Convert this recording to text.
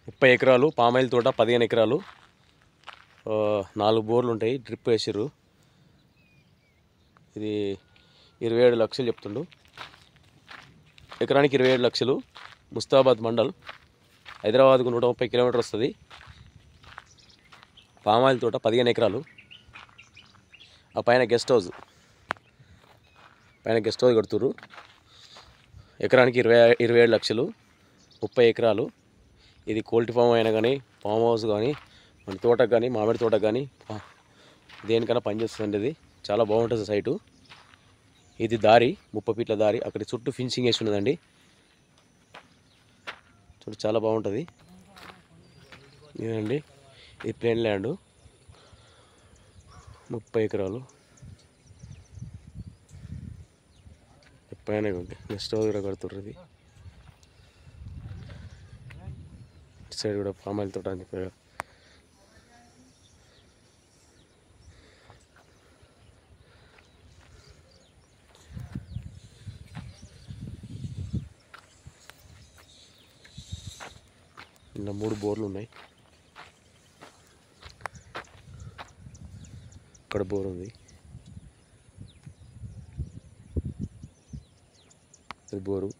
30 ఎకరాలు పామాయిల్ తోట, 15 ఎకరాలు, 4 బోర్లు ఉంటాయి. డ్రిప్ వేసిర్రు. ఇది 27 లక్షలు చెప్తుండు. ఎకరానికి 27 లక్షలు. ముస్తాబాద్ మండల్, హైదరాబాద్కు 130 కిలోమీటర్ వస్తుంది. పామాయిల్ తోట 15 ఎకరాలు. ఆ పైన గెస్ట్ హౌస్ కడుతుర్రు. ఎకరానికి 27 లక్షలు. 30 ఎకరాలు. ఇది కోల్డ్ ఫామ్ అయినా కానీ, ఫామ్ హౌస్ కానీ, మన తోటకు కానీ, మామిడి తోటకు కానీ దేనికైనా పనిచేస్తుందండి. ఇది చాలా బాగుంటుంది సైటు. ఇది దారి, 30 ఫీట్ల దారి. అక్కడ చుట్టూ ఫినిషింగ్ వేసి ఉన్నదండి. చూడు, చాలా బాగుంటుంది. ఇదండి, ఇది ప్లేన్ ల్యాండ్, 30 ఎకరాలు. పైన గెస్ట్ హౌస్ కూడా కడుతుర్రు. ఇది సైడ్ కూడా పామాయిల్ తోట అని చెప్పారు. ఇలా 3 బోర్లు ఉన్నాయి. ఇక్కడ బోర్ ఉంది. ఇది బోరు.